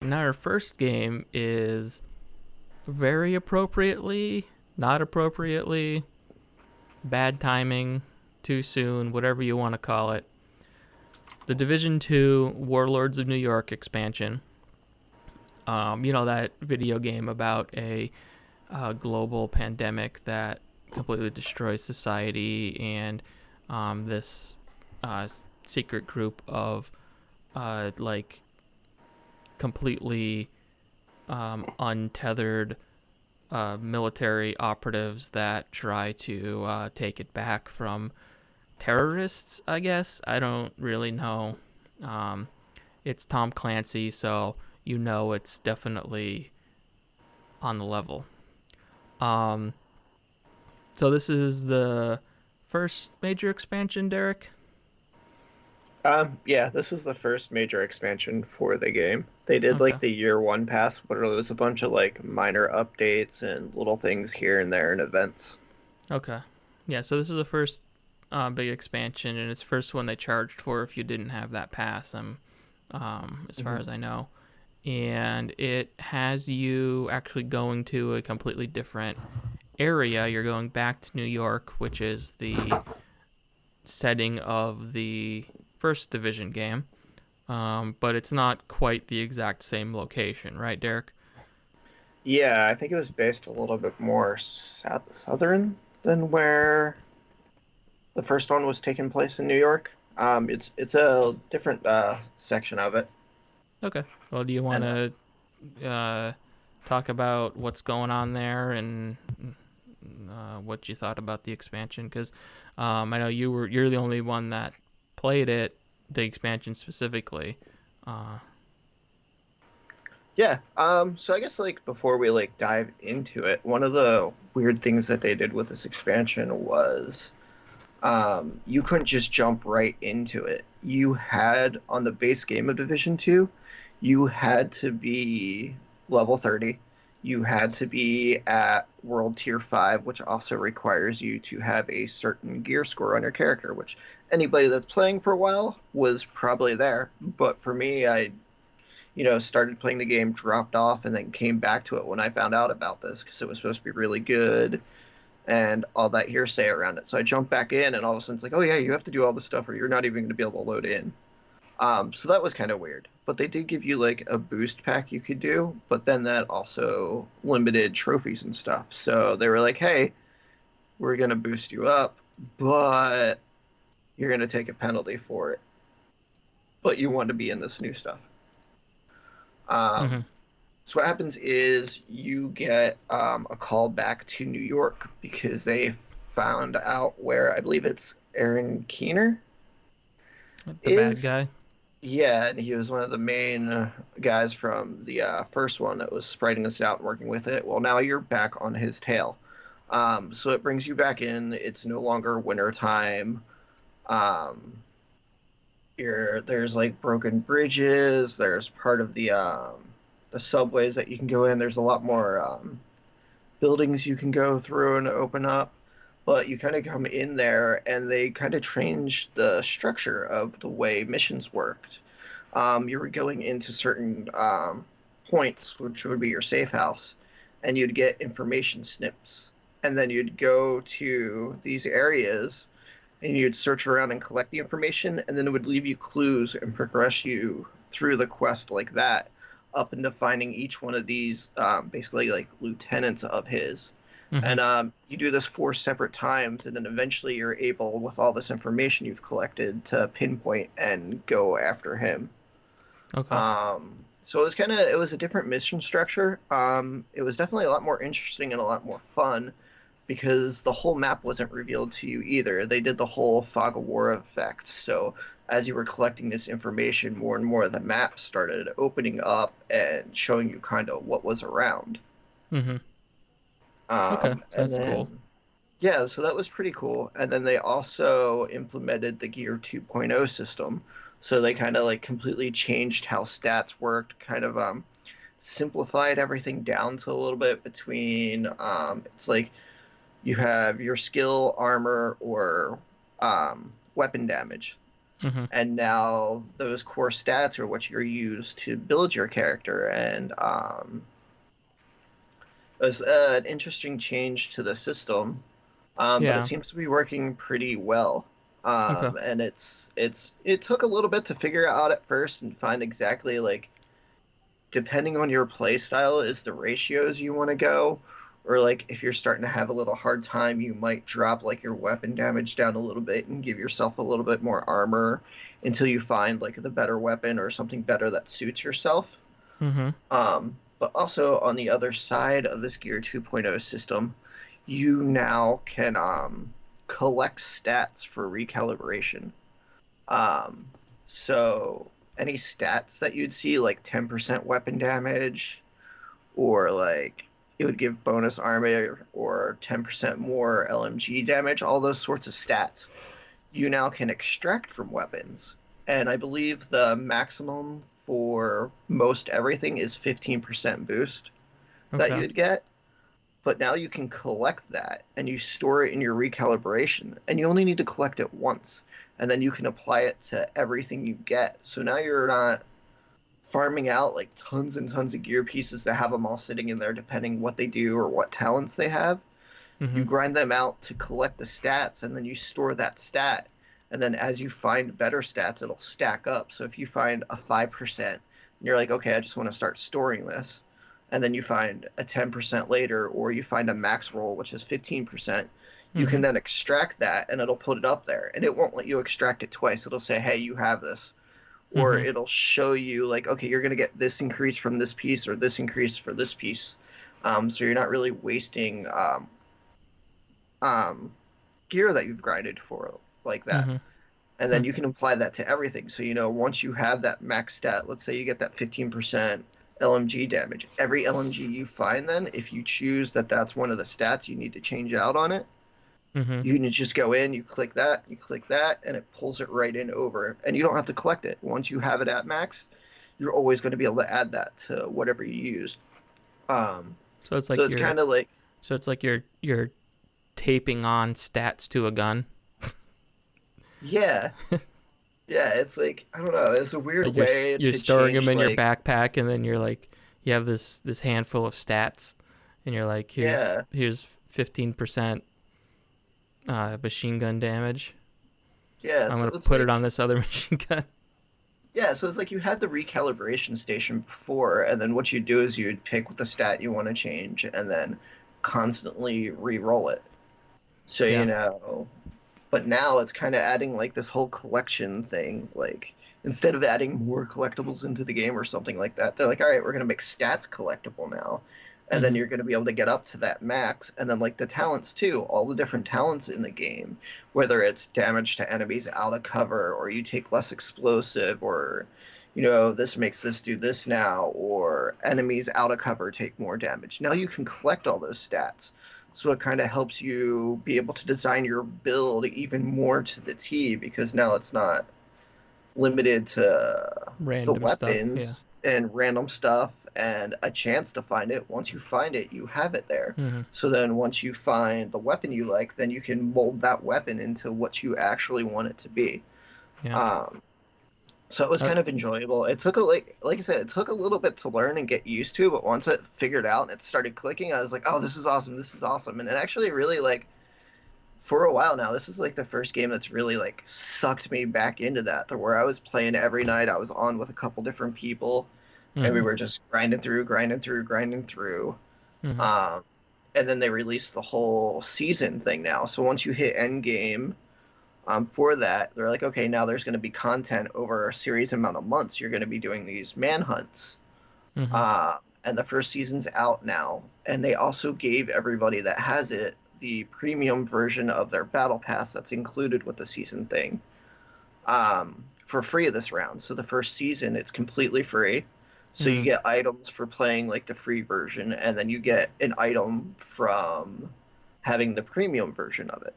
Now, our first game is very appropriately, not appropriately, bad timing, too soon, whatever you want to call it. The Division 2 Warlords of New York expansion. That video game about a global pandemic that completely destroys society and this uh, secret group of like completely untethered military operatives that try to take it back from terrorists, I guess. I don't really know. Um, it's Tom Clancy, so it's definitely on the level. Um, so this is the first major expansion, Derrick? Yeah, this is the first major expansion for the game. They did Okay. like the year one pass, where there was a bunch of like minor updates and little things here and there and events. Okay. Yeah, so this is the first big expansion, and it's the first one they charged for if you didn't have that pass, as far hmm as I know. And it has you actually going to a completely different area. You're going back to New York, which is the setting of the first division game. But it's not quite the exact same location, right, Derek? Yeah, I think it was based a little bit more southern than where the first one was taking place in New York. It's a different section of it, Okay. Well, do you want and to uh, talk about what's going on there and what you thought about the expansion? Because I know you're the only one that played it, the expansion specifically. Uh, yeah. So I guess like before we like dive into it, one of the weird things that they did with this expansion was you couldn't just jump right into it. You had on the base game of Division 2, you had to be level 30. You had to be at World Tier 5, which also requires you to have a certain gear score on your character, which anybody that's playing for a while was probably there. But for me, I started playing the game, dropped off, and then came back to it when I found out about this because it was supposed to be really good and all that hearsay around it. So I jumped back in, and all of a sudden it's like, oh yeah, you have to do all this stuff, or you're not even going to be able to load in. So that was kind of weird. But they did give you like a boost pack you could do, but then that also limited trophies and stuff. So they were like, hey, we're going to boost you up, but you're going to take a penalty for it. But you want to be in this new stuff. mm-hmm. Um, so what happens is you get a call back to New York because they found out where I believe it's Aaron Keener The bad is. guy. Yeah, and he was one of the main guys from the first one that was spreading this out and working with it. Well, now you're back on his tail. So it brings you back in. It's no longer winter time. Um, there's like broken bridges. There's part of the subways that you can go in. There's a lot more buildings you can go through and open up. But you kind of come in there, and they kind of changed the structure of the way missions worked. You were going into certain points, which would be your safe house, and you'd get information snips. And then you'd go to these areas and you'd search around and collect the information, and then it would leave you clues and progress you through the quest like that, up into finding each one of these basically like lieutenants of his. Mm-hmm. And you do this four separate times, and then eventually you're able, with all this information you've collected, to pinpoint and go after him. Okay. So it was a different mission structure. It was definitely a lot more interesting and a lot more fun because the whole map wasn't revealed to you either. They did the whole fog of war effect. So as you were collecting this information, more and more of the map started opening up and showing you kind of what was around. Mm-hmm. Okay. So And that's cool. then yeah, so that was pretty cool. And then they also implemented the Gear 2.0 system. So they kind of like completely changed how stats worked, kind of simplified everything down to a little bit between it's like you have your skill, armor, or weapon damage. Mm-hmm. and now those core stats are what you're used to build your character. And it was an interesting change to the system, but it Yeah. seems to be working pretty well. Okay. And it took a little bit to figure out at first and find exactly like depending on your play style is the ratios you want to go, or like if you're starting to have a little hard time you might drop like your weapon damage down a little bit and give yourself a little bit more armor until you find like the better weapon or something better that suits yourself. Mm-hmm. But also on the other side of this gear 2.0 system, you now can collect stats for recalibration. um, so any stats that you'd see, like 10% weapon damage, or like it would give bonus armor or 10% more LMG damage, all those sorts of stats, you now can extract from weapons. And I believe the maximum for most everything is 15% boost that Okay. you'd get. But now you can collect that and you store it in your recalibration, and you only need to collect it once, and then you can apply it to everything you get. So now you're not farming out like tons and tons of gear pieces to have them all sitting in there depending what they do or what talents they have. Mm-hmm. You grind them out to collect the stats, and then you store that stat. And then as you find better stats, it'll stack up. So if you find a 5%, and you're like, okay, I just want to start storing this. And then you find a 10% later, or you find a max roll, which is 15%, you Mm-hmm. can then extract that and it'll put it up there. And it won't let you extract it twice. It'll say, hey, you have this. Or Mm-hmm. it'll show you, like, okay, you're going to get this increase from this piece or this increase for this piece. So you're not really wasting um, gear that you've grinded for like that. Mm-hmm. And Hmm. then you can apply that to everything. So, once you have that max stat, let's say you get that 15% LMG damage, every LMG you find, then, if you choose that that's one of the stats you need to change out on it, Mm-hmm. you can just go in, you click that, and it pulls it right in over. And you don't have to collect it. Once you have it at max, you're always going to be able to add that to whatever you use. Um, So it's so like it's you're kind of like, so it's like you're taping on stats to a gun. yeah, yeah, it's like, I don't know, it's a weird Like you're way you're to storing them change, in your like, backpack, and then you're like you have this handful of stats, and you're like yeah. here's 15% machine gun damage. Yeah, I'm so gonna it's put it like on this other machine gun. yeah, so it's like you had the recalibration station before, and then what you do is you'd pick the stat you want to change and then constantly re-roll it. So, Yeah. but now it's kind of adding like this whole collection thing. Like instead of adding more collectibles into the game or something like that, they're like, all right, we're gonna make stats collectible now. And then Mm-hmm. you're going to be able to get up to that max. And then, like the talents, too, all the different talents in the game, whether it's damage to enemies out of cover, or you take less explosive, or, this makes this do this now, or enemies out of cover take more damage. Now you can collect all those stats. So it kind of helps you be able to design your build even more to the T, because now it's not limited to the Random stuff. Yeah. weapons and random stuff and a chance to find it. Once you find it, you have it there. Mm-hmm. So then once you find the weapon you like, then you can mold that weapon into what you actually want it to be. Yeah. Um, so it was Uh, kind of enjoyable. It took like I said, it took a little bit to learn and get used to, but once it figured out and it started clicking, I was like, oh, this is awesome, this is awesome. And it actually really like for a while now, this is like the first game that's really like sucked me back into that, to where I was playing every night. I was on with a couple different people, and we mm-hmm. were just grinding through, grinding through, grinding through. Mm-hmm. Um, and then they released the whole season thing now. So once you hit end game, for that, they're like, okay, now there's going to be content over a series amount of months. You're going to be doing these manhunts. Mm-hmm. Uh, and the first season's out now. And they also gave everybody that has it the premium version of their battle pass that's included with the season thing, for free this round. So the first season, it's completely free. So you Mm-hmm. get items for playing like the free version, and then you get an item from having the premium version of it.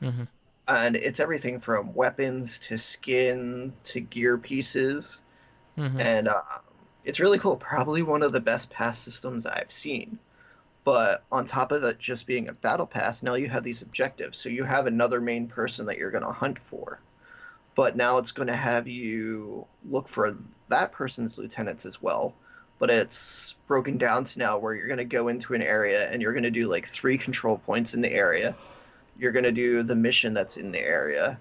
Mm-hmm. And it's everything from weapons to skin to gear pieces. Mm-hmm. And it's really cool. Probably one of the best pass systems I've seen. But on top of it just being a battle pass, now you have these objectives. So you have another main person that you're going to hunt for. but now it's going to have you look for that person's lieutenants as well. But it's broken down to now where you're going to go into an area and you're going to do like 3 control points in the area. You're going to do the mission that's in the area,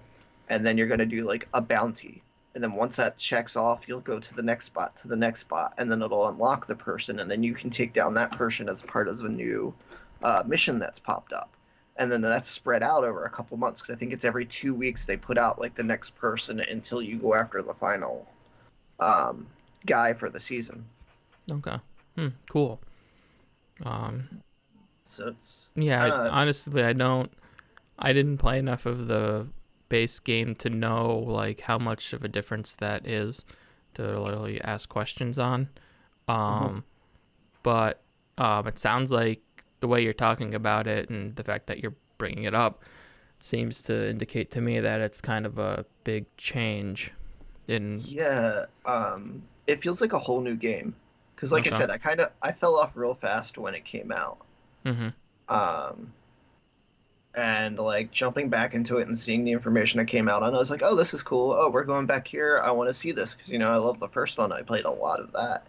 and then you're going to do like a bounty. And then once that checks off, you'll go to the next spot, to the next spot, and then it'll unlock the person, and then you can take down that person as part of the new mission that's popped up. And then that's spread out over a couple months because I think it's every 2 weeks they put out like the next person until you go after the final um, guy for the season. Okay. Cool. Um, So it's yeah, uh, honestly, I didn't play enough of the base game to know like how much of a difference that is to literally ask questions on. mhm. Um, but it sounds like the way you're talking about it and the fact that you're bringing it up seems to indicate to me that it's kind of a big change in. Yeah, it feels like a whole new game. Because like I Okay. said, I fell off real fast when it came out. Mm-hmm. Um, and like jumping back into it and seeing the information that came out, and I was like, oh, this is cool. Oh, we're going back here. I want to see this because I love the first one. I played a lot of that.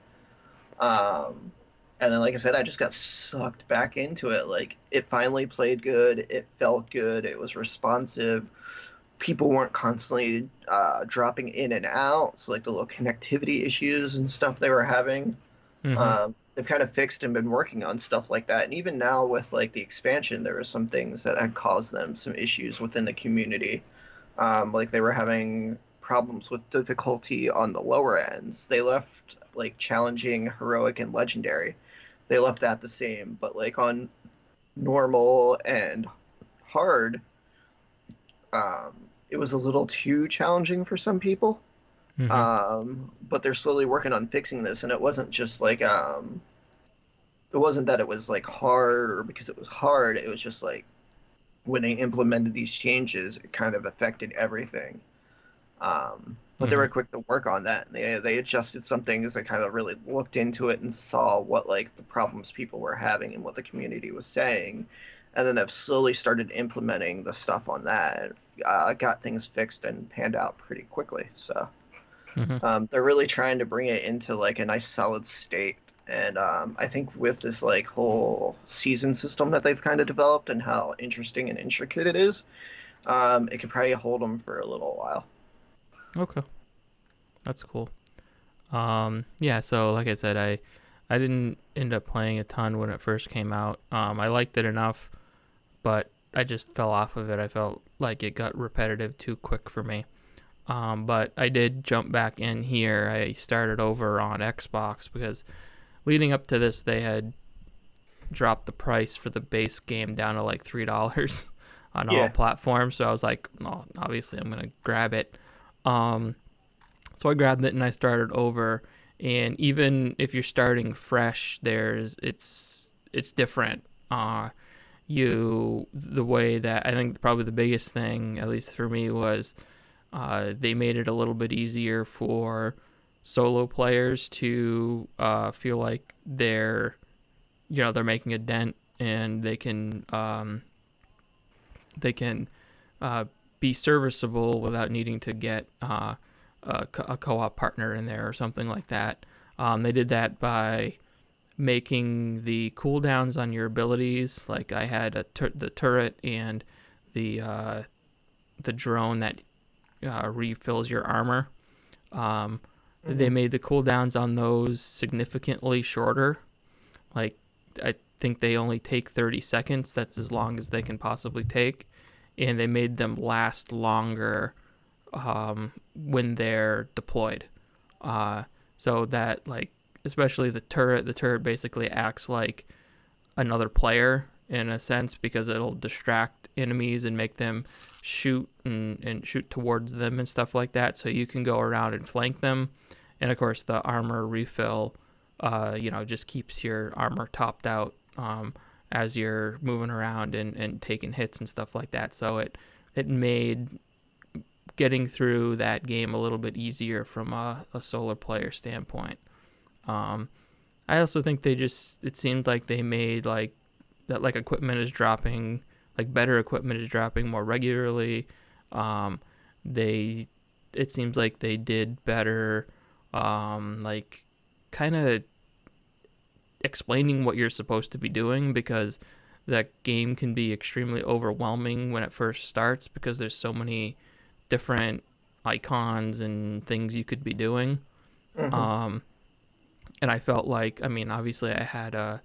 Um, and then like I said, I just got sucked back into it. Like it finally played good. It felt good. It was responsive. People weren't constantly dropping in and out. So like the little connectivity issues and stuff they were having, Mm-hmm. they've kind of fixed and been working on stuff like that. And even now with like the expansion, there were some things that had caused them some issues within the community. Like they were having problems with difficulty on the lower ends. They left like challenging, heroic, and legendary. They left that the same, but like on normal and hard, it was a little too challenging for some people. Mm-hmm. But they're slowly working on fixing this, and it wasn't just like it wasn't that it was like hard or because it was hard. It was just like when they implemented these changes, it kind of affected everything. But they Mm-hmm. were quick to work on that. And they adjusted some things. They kind of really looked into it and saw what like the problems people were having and what the community was saying, and then have slowly started implementing the stuff on that. Got things fixed and panned out pretty quickly. So Mm-hmm. they're really trying to bring it into like a nice solid state. And I think with this like whole season system that they've kind of developed and how interesting and intricate it is, it could probably hold them for a little while. Okay. That's cool. Yeah, so like I said, I didn't end up playing a ton when it first came out. I liked it enough, but I just fell off of it. I felt like it got repetitive too quick for me. But I did jump back in here. I started over on Xbox because leading up to this, they had dropped the price for the base game down to like $3 on all Yeah. platforms. So I was like, oh, obviously I'm gonna grab it. Um, so I grabbed it and I started over. And even if you're starting fresh, it's different. The way that I think probably the biggest thing, at least for me, was they made it a little bit easier for solo players to feel like they're making a dent and they can uh, be serviceable without needing to get a co-op partner in there or something like that. They did that by making the cooldowns on your abilities, like I had the turret and the drone that refills your armor. Um, they Hmm. made the cooldowns on those significantly shorter. Like I think they only take 30 seconds. That's as long as they can possibly take, and they made them last longer when they're deployed. Uh, so that like especially the turret basically acts like another player in a sense because it'll distract enemies and make them shoot and shoot towards them and stuff like that. So you can go around and flank them, and of course the armor refill, just keeps your armor topped out as you're moving around and taking hits and stuff like that. So it made getting through that game a little bit easier from a solo player standpoint. Um, I also think it seemed like they made like that like equipment is dropping, like better equipment is dropping more regularly. They it seems like they did better, like kind of explaining what you're supposed to be doing, because that game can be extremely overwhelming when it first starts because there's so many different icons and things you could be doing. And I felt like, I mean, obviously I had a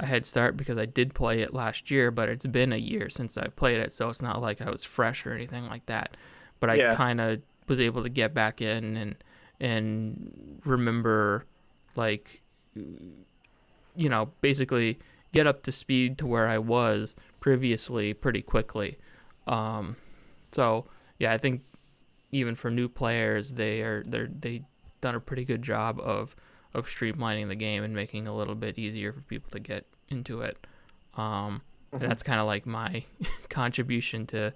head start because I did play it last year, but it's been a year since I've played it, so it's not like I was fresh or anything like that. But I kind of was able to get back in and remember, like, basically get up to speed to where I was previously pretty quickly. So yeah, I think even for new players, they done a pretty good job of streamlining the game and making it a little bit easier for people to get into it. And that's kind of like my contribution to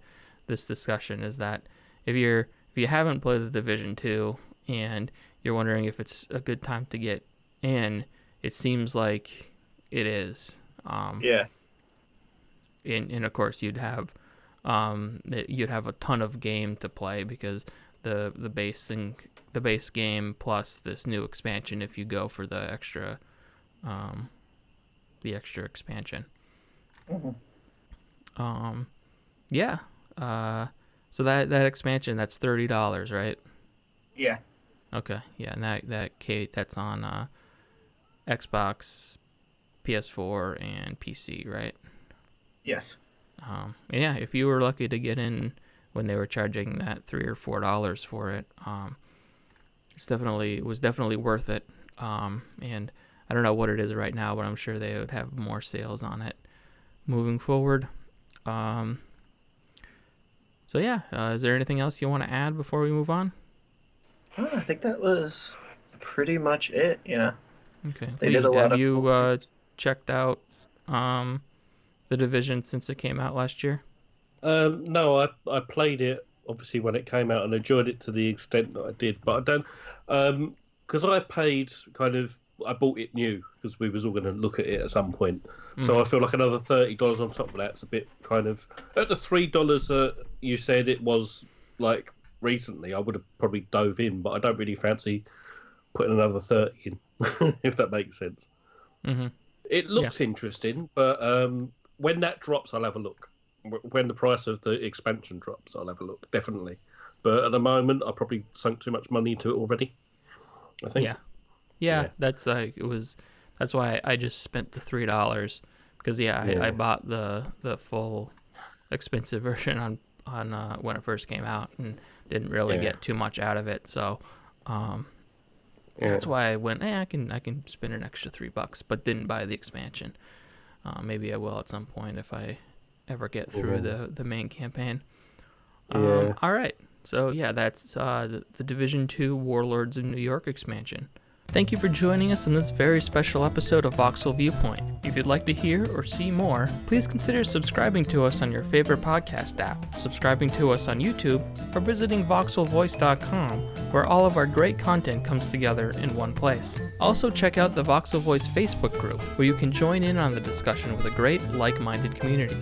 this discussion, is that if you haven't played the Division 2 and you're wondering if it's a good time to get in, it seems like it is. And of course you'd have a ton of game to play, because the base game plus this new expansion, if you go for the extra expansion. So that expansion, that's $30, right? Yeah. Okay. Yeah, and that's on Xbox, PS4, and PC, right? Yes. Yeah, if you were lucky to get in when they were charging that $3 or $4 for it, it was definitely worth it. And I don't know what it is right now, but I'm sure they would have more sales on it moving forward. So yeah, is there anything else you want to add before we move on? I think that was pretty much it. Okay. They did a lot have of you checked out the Division since it came out last year? No, I played it obviously when it came out and enjoyed it to the extent that I did, but I don't, because I bought it new because we was all going to look at it at some point. So I feel like another $30 on top of that's a bit kind of, at the $3 that you said it was like recently, I would have probably dove in, but I don't really fancy putting another 30 in, if that makes sense. It looks interesting, but when that drops, I'll have a look. When the price of the expansion drops, I'll have a look, definitely. But at the moment, I probably sunk too much money into it already, I think. Yeah. That's that's why I just spent the $3, because I bought the full expensive version on when it first came out and didn't really get too much out of it. So that's why I went, I can spend an extra $3, but didn't buy the expansion. Maybe I will at some point if I ever get through the main campaign. All right. So yeah, that's the Division 2 Warlords in New York expansion. Thank you for joining us on this very special episode of Voxel Viewpoint. If you'd like to hear or see more, please consider subscribing to us on your favorite podcast app, subscribing to us on YouTube, or visiting voxelvoice.com, where all of our great content comes together in one place. Also check out the Voxel Voice Facebook group, where you can join in on the discussion with a great, like-minded community.